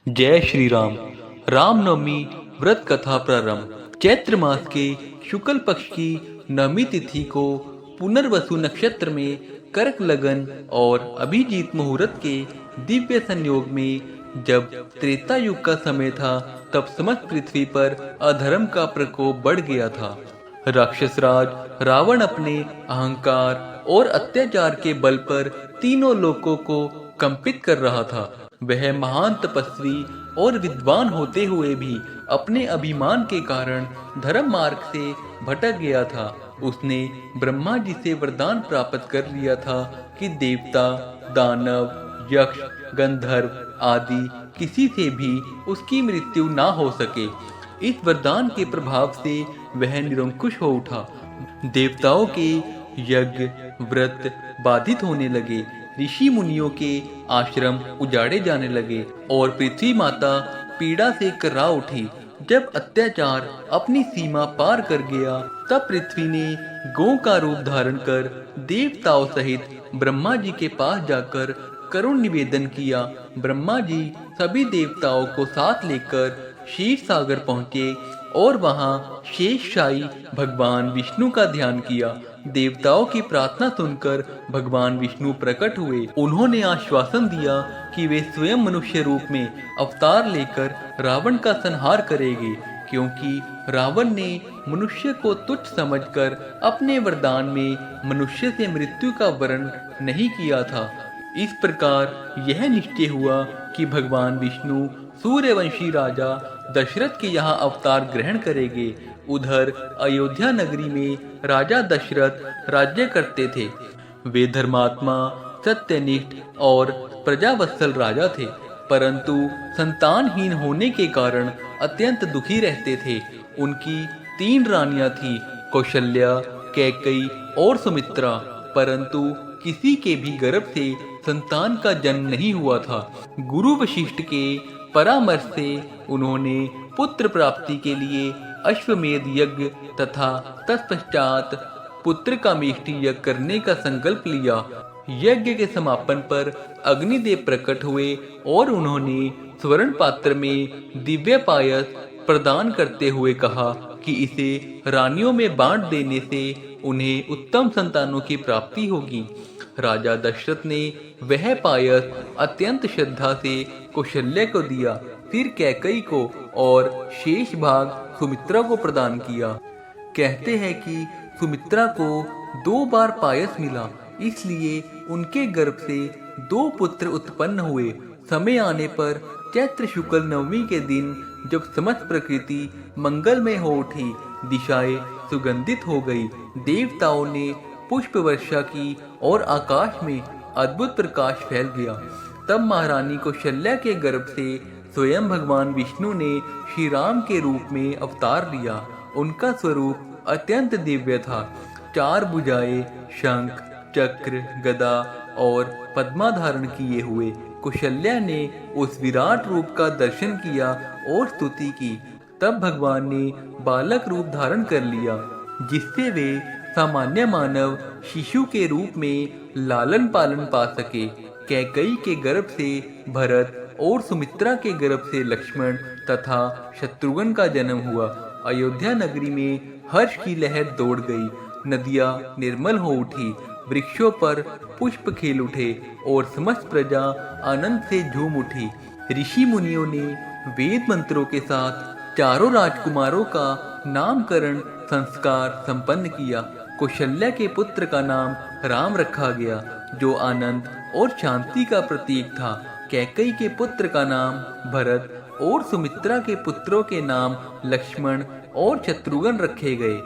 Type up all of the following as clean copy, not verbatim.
जय श्री राम। रामनवमी व्रत कथा प्रारंभ। चैत्र मास के शुक्ल पक्ष की नवमी तिथि को पुनर्वसु नक्षत्र में कर्क लगन और अभिजीत मुहूर्त के दिव्य संयोग में जब त्रेता युग का समय था, तब समस्त पृथ्वी पर अधर्म का प्रकोप बढ़ गया था। राक्षस राज रावण अपने अहंकार और अत्याचार के बल पर तीनों लोकों को कंपित कर रहा था। वह महान तपस्वी और विद्वान होते हुए भी अपने अभिमान के कारण धर्म मार्ग से भटक गया था। उसने ब्रह्मा जी से वरदान प्राप्त कर लिया था कि देवता, दानव, यक्ष, गंधर्व आदि किसी से भी उसकी मृत्यु ना हो सके। इस वरदान के प्रभाव से वह निरंकुश हो उठा। देवताओं के यज्ञ व्रत बाधित होने लगे, ऋषि मुनियों के आश्रम उजाड़े जाने लगे और पृथ्वी माता पीड़ा से कर्रा उठी। जब अत्याचार अपनी सीमा पार कर गया, तब पृथ्वी ने गौ का रूप धारण कर देवताओं सहित ब्रह्मा जी के पास जाकर करुण निवेदन किया। ब्रह्मा जी सभी देवताओं को साथ लेकर क्षीर सागर पहुँचे और वहां शेषशायी भगवान विष्णु का ध्यान किया। देवताओं की प्रार्थना सुनकर भगवान विष्णु प्रकट हुए। उन्होंने आश्वासन दिया कि वे स्वयं मनुष्य रूप में अवतार लेकर रावण का संहार करेंगे, क्योंकि रावण ने मनुष्य को तुच्छ समझकर अपने वरदान में मनुष्य से मृत्यु का वरण नहीं किया था। इस प्रकार यह निश्चय हुआ कि भगवान विष्णु सूर्यवंशी राजा दशरथ के यहाँ अवतार ग्रहण करेंगे। उधर अयोध्या नगरी में राजा दशरथ राज्य करते थे। वे धर्मात्मा, सत्यनिष्ठ और प्रजावत्सल राजा थे, परंतु संतानहीन होने के कारण अत्यंत दुखी रहते थे। उनकी 3 रानियां थीं, कौशल्या, कैकेयी और सुमित्रा, परंतु किसी के भी गर्भ से संतान का जन्म नहीं हुआ था। गुरु वशिष्ठ के परामर्श से उन्होंने पुत्र प्राप्ति के लिए अश्वमेध यज्ञ तथा तत्पश्चात पुत्र का मेष्टि यज्ञ करने का संकल्प लिया। यज्ञ के समापन पर अग्निदेव प्रकट हुए और उन्होंने स्वर्ण पात्र में दिव्य पायस प्रदान करते हुए कहा कि इसे रानियों में बांट देने से उन्हें उत्तम संतानों की प्राप्ति होगी। राजा दशरथ ने वह पायस अत्यंत श्रद्धा से कौशल्या को दिया, फिर कैकेयी को और शेष भाग सुमित्रा को प्रदान किया। कहते हैं कि सुमित्रा को 2 बार पायस मिला, इसलिए उनके गर्भ से 2 पुत्र उत्पन्न हुए। समय आने पर चैत्र शुक्ल नवमी के दिन जब समस्त प्रकृति मंगलमय हो उठी, दिशाएं सुगंधित हो गई, देवताओं ने पुष्प वर्षा की और आकाश में अद्भुत प्रकाश फैल गया। तब महारानी कौशल्या के गर्भ से स्वयं भगवान विष्णु ने श्री राम के रूप में अवतार लिया। उनका स्वरूप अत्यंत दिव्य था। 4 भुजाएं, शंख, चक्र, गदा और पद्मा धारण किए हुए कौशल्या ने उस विराट रूप का दर्शन किया और स्तुति की। तब भगवान ने बालक रूप धारण कर लिया, जिससे वे सामान्य मानव शिशु के रूप में लालन पालन पा सके। कैकेयी के गर्भ से भरत और सुमित्रा के गर्भ से लक्ष्मण तथा शत्रुघ्न का जन्म हुआ। अयोध्या नगरी में हर्ष की लहर दौड़ गई, नदियां निर्मल हो उठी, वृक्षों पर पुष्प खिल उठे और समस्त प्रजा आनंद से झूम उठी। ऋषि मुनियों ने वेद मंत्रों के साथ चारों राजकुमारों का नामकरण संस्कार संपन्न किया। कौशल्या के पुत्र का नाम राम रखा गया, जो आनंद और शांति का प्रतीक था। कैकेयी के पुत्र का नाम भरत और सुमित्रा के पुत्रों के नाम लक्ष्मण और शत्रुघ्न रखे गए।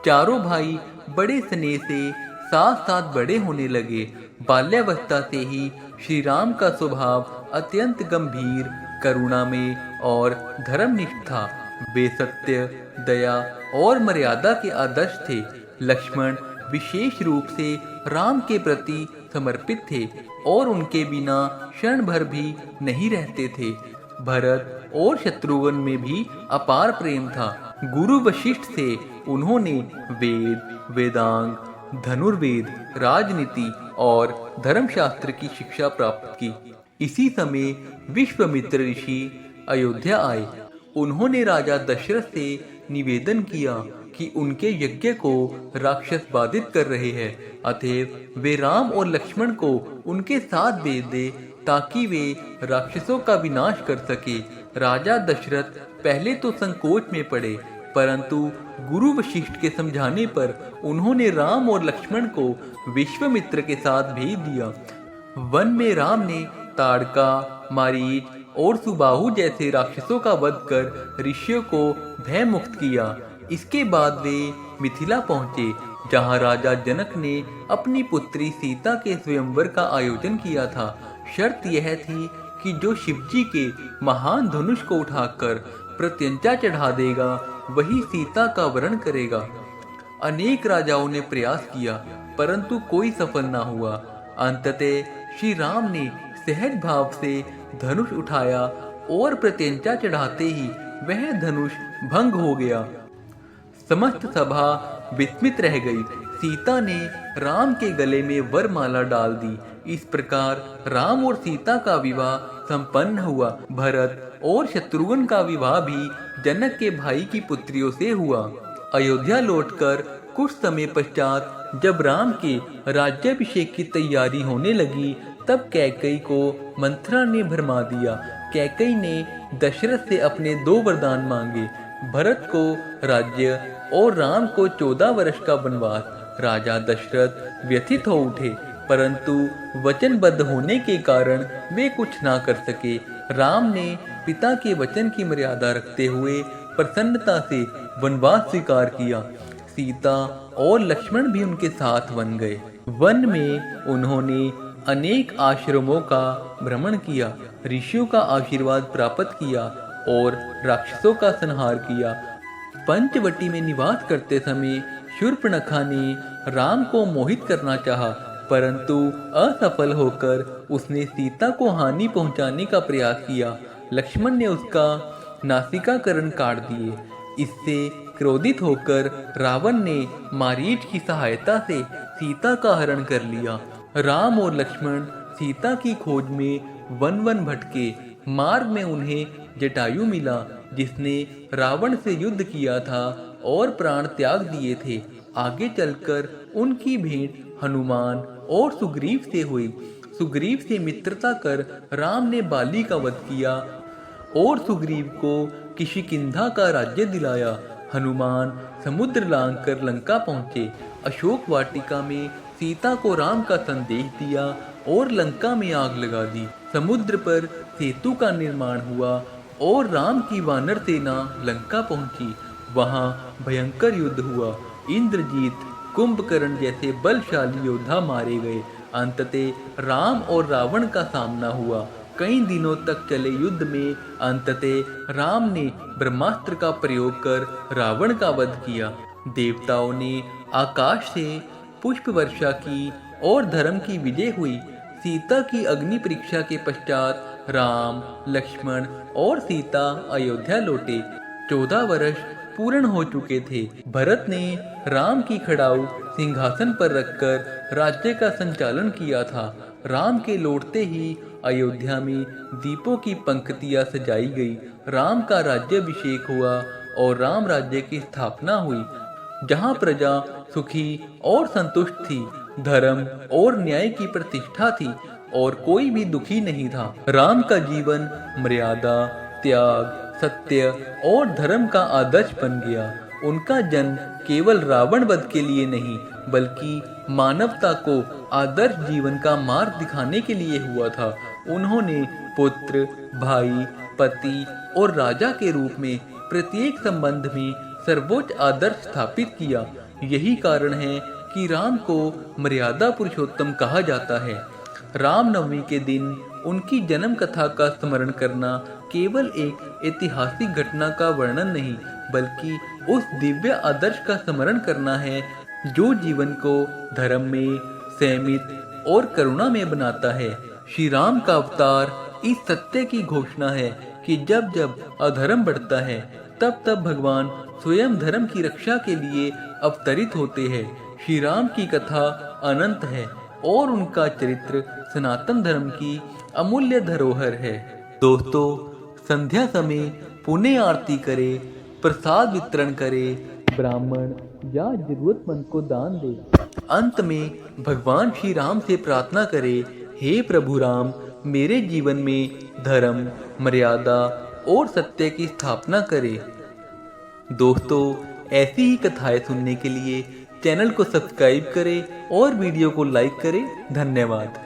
चारों भाई बड़े स्नेह से साथ साथ बड़े होने लगे। बाल्यावस्था से ही श्री राम का स्वभाव अत्यंत गंभीर, करुणामय और धर्मनिष्ठ था। वे सत्य, दया और मर्यादा के आदर्श थे। लक्ष्मण विशेष रूप से राम के प्रति समर्पित थे और उनके बिना क्षण भर भी नहीं रहते थे। भरत और शत्रुघ्न में भी अपार प्रेम था। गुरु वशिष्ठ से उन्होंने वेद, वेदांग, धनुर्वेद, राजनीति और धर्मशास्त्र की शिक्षा प्राप्त की। इसी समय विश्वामित्र ऋषि अयोध्या आए। उन्होंने राजा दशरथ से निवेदन किया कि उनके यज्ञ को राक्षस बाधित कर रहे हैं, अतएव वे राम और लक्ष्मण को उनके साथ भेज दे ताकि वे राक्षसों का विनाश कर सके। राजा दशरथ पहले तो संकोच में पड़े, परंतु गुरु वशिष्ठ के समझाने पर उन्होंने राम और लक्ष्मण को विश्वामित्र के साथ भेज दिया। वन में राम ने ताड़का, मारीच और सुबाहु जैसे राक्षसों का वध कर ऋषियों को भय मुक्त किया। इसके बाद वे मिथिला पहुंचे, जहां राजा जनक ने अपनी पुत्री सीता के स्वयंवर का आयोजन किया था। शर्त यह थी कि जो शिवजी के महान धनुष को उठाकर प्रत्यंचा चढ़ा देगा वही सीता का वरण करेगा। अनेक राजाओं ने प्रयास किया, परंतु कोई सफल ना हुआ। अंततः श्री राम ने सहज भाव से धनुष उठाया और प्रत्यंचा चढ़ाते ही वह धनुष भंग हो गया। समस्त सभा विस्मित रह गई। सीता ने राम के गले में वरमाला डाल दी। इस प्रकार राम और सीता का विवाह संपन्न हुआ। भरत और शत्रुघ्न का विवाह भी जनक के भाई की पुत्रियों से हुआ। अयोध्या लौटकर कुछ समय पश्चात जब राम के राज्याभिषेक की तैयारी होने लगी, तब कैकेयी को मंथरा ने भरमा दिया। कैकेयी ने दशरथ से अपने 2 वरदान मांगे, भरत को राज्य और राम को 14 वर्ष का वनवास। राजा दशरथ व्यथित हो उठे, परंतु वचनबद्ध होने के कारण वे कुछ ना कर सके। राम ने पिता के वचन की मर्यादा रखते हुए प्रसन्नता से वनवास स्वीकार किया। सीता और लक्ष्मण भी उनके साथ वन गए। वन में उन्होंने अनेक आश्रमों का भ्रमण किया, ऋषियों का आशीर्वाद प्राप्त किया और राक्षसों का संहार किया। पंचवटी में निवास करते समय शूर्पणखा ने राम को मोहित करना चाहा, परंतु असफल होकर उसने सीता को हानि पहुंचाने का प्रयास किया। लक्ष्मण ने उसका नासिकाकरण काट दिए। इससे क्रोधित होकर रावण ने मारीच की सहायता से सीता का हरण कर लिया। राम और लक्ष्मण सीता की खोज में वन वन भटके। मार्ग में उन्हें जटायु मिला, जिसने रावण से युद्ध किया था और प्राण त्याग दिए थे। आगे चलकर उनकी भेंट हनुमान और सुग्रीव से हुई। सुग्रीव से मित्रता कर राम ने बाली का वध किया और सुग्रीव को किष्किंधा का राज्य दिलाया। हनुमान समुद्र लांघकर लंका पहुंचे। अशोक वाटिका में सीता को राम का संदेश दिया और लंका में आग लगा दी। समुद्र पर सेतु का निर्माण हुआ और राम की वानर सेना लंका पहुंची। वहां भयंकर युद्ध हुआ। इंद्रजीत, कुंभकर्ण जैसे बलशाली योद्धा मारे गए। अंततः राम और रावण का सामना हुआ। कई दिनों तक चले युद्ध में अंततः राम ने ब्रह्मास्त्र का प्रयोग कर रावण का वध किया। देवताओं ने आकाश से पुष्प वर्षा की और धर्म की विजय हुई। सीता की अग्नि परीक्षा के पश्चात राम, लक्ष्मण और सीता अयोध्या लौटे। 14 वर्ष पूर्ण हो चुके थे। भरत ने राम की खड़ाऊ सिंहासन पर रखकर राज्य का संचालन किया था। राम के लौटते ही अयोध्या में दीपों की पंक्तियां सजाई गई। राम का राज्याभिषेक हुआ और राम राज्य की स्थापना हुई, जहां प्रजा सुखी और संतुष्ट थी। धर्म और न्याय की प्रतिष्ठा थी और कोई भी दुखी नहीं था। राम का जीवन मर्यादा, त्याग, सत्य और धर्म का आदर्श बन गया। उनका जन्म केवल रावण वध के लिए नहीं, बल्कि मानवता को आदर्श जीवन का मार्ग दिखाने के लिए हुआ था। उन्होंने पुत्र, भाई, पति और राजा के रूप में प्रत्येक संबंध में सर्वोच्च आदर्श स्थापित किया। यही कारण है कि राम को मर्यादा पुरुषोत्तम कहा जाता है। रामनवमी के दिन उनकी जन्म कथा का स्मरण करना केवल एक ऐतिहासिक घटना का वर्णन नहीं, बल्कि उस दिव्य आदर्श का स्मरण करना है जो जीवन को धर्म में, संयमित और करुणा में बनाता है। श्री राम का अवतार इस सत्य की घोषणा है कि जब जब अधर्म बढ़ता है, तब तब भगवान स्वयं धर्म की रक्षा के लिए अवतरित होते हैं। श्री राम की कथा अनंत है और उनका चरित्र सनातन धर्म की अमूल्य धरोहर है। दोस्तों, संध्या समय पुण्य आरती करें, प्रसाद वितरण करें, ब्राह्मण या जरूरतमंद को दान दे। अंत में भगवान श्री राम से प्रार्थना करें, हे प्रभु राम, मेरे जीवन में धर्म, मर्यादा और सत्य की स्थापना करें। दोस्तों, ऐसी ही कथाएं सुनने के लिए चैनल को सब्सक्राइब करें और वीडियो को लाइक करें। धन्यवाद।